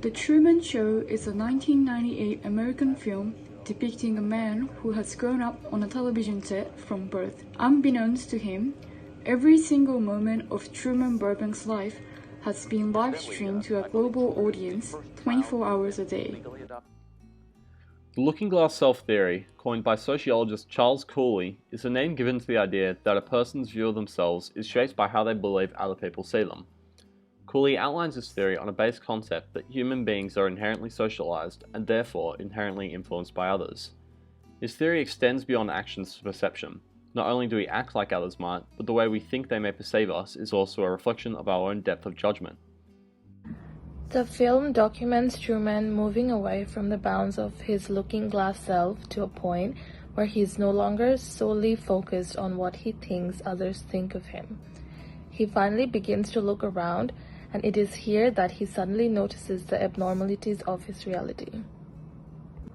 The Truman Show is a 1998 American film depicting a man who has grown up on a television set from birth. Unbeknownst to him, every single moment of Truman Burbank's life has been live-streamed to a global audience 24 hours a day. The looking glass self theory, coined by sociologist Charles Cooley, is a name given to the idea that a person's view of themselves is shaped by how they believe other people see them. Cooley outlines this theory on a base concept that human beings are inherently socialized and therefore inherently influenced by others. His theory extends beyond actions to perception. Not only do we act like others might, but the way we think they may perceive us is also a reflection of our own depth of judgment. The film documents Truman moving away from the bounds of his looking-glass self to a point where he is no longer solely focused on what he thinks others think of him. He finally begins to look around, and it is here that he suddenly notices the abnormalities of his reality.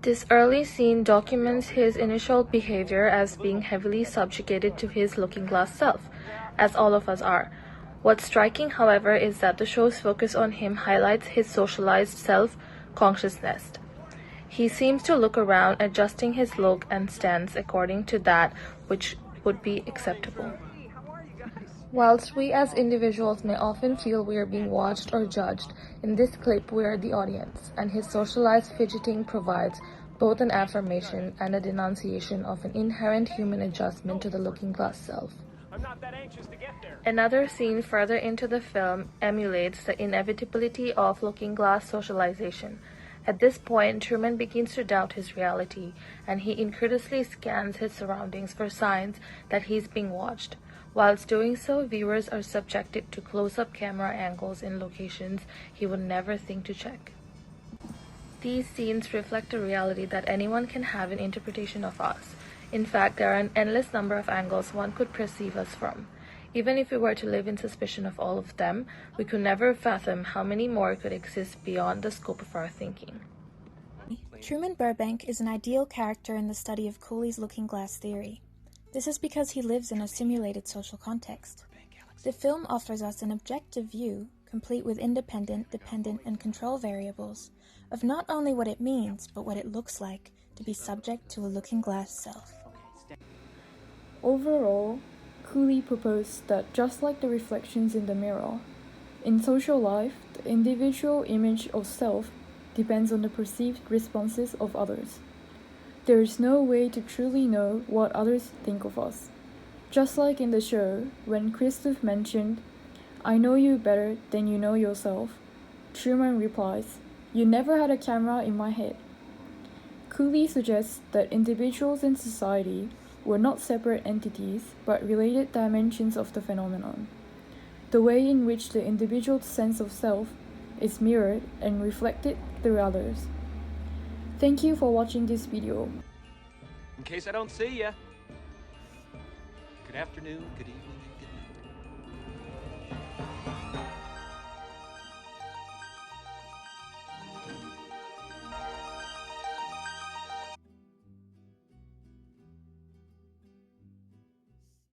This early scene documents his initial behavior as being heavily subjugated to his looking-glass self, as all of us are. What's striking, however, is that the show's focus on him highlights his socialized self-consciousness. He seems to look around, adjusting his look and stance according to that which would be acceptable. Whilst we as individuals may often feel we are being watched or judged, in this clip we are the audience, and his socialized fidgeting provides both an affirmation and a denunciation of an inherent human adjustment to the looking-glass self. I'm not that anxious to get there. Another scene further into the film emulates the inevitability of looking-glass socialization. At this point, Truman begins to doubt his reality, and he incredulously scans his surroundings for signs that he's being watched. Whilst doing so, viewers are subjected to close-up camera angles in locations he would never think to check. These scenes reflect a reality that anyone can have an interpretation of us. In fact, there are an endless number of angles one could perceive us from. Even if we were to live in suspicion of all of them, we could never fathom how many more could exist beyond the scope of our thinking. Truman Burbank is an ideal character in the study of Cooley's looking-glass theory. This is because he lives in a simulated social context. The film offers us an objective view, complete with independent, dependent, and control variables, of not only what it means, but what it looks like to be subject to a looking-glass self. Overall, Cooley proposed that just like the reflections in the mirror, in social life, the individual image of self depends on the perceived responses of others. There is no way to truly know what others think of us. Just like in the show, when Christoph mentioned, "I know you better than you know yourself," Truman replies, "You never had a camera in my head." Cooley suggests that individuals in society were not separate entities, but related dimensions of the phenomenon. The way in which the individual's sense of self is mirrored and reflected through others. Thank you for watching this video. In case I don't see ya. Good afternoon, good evening.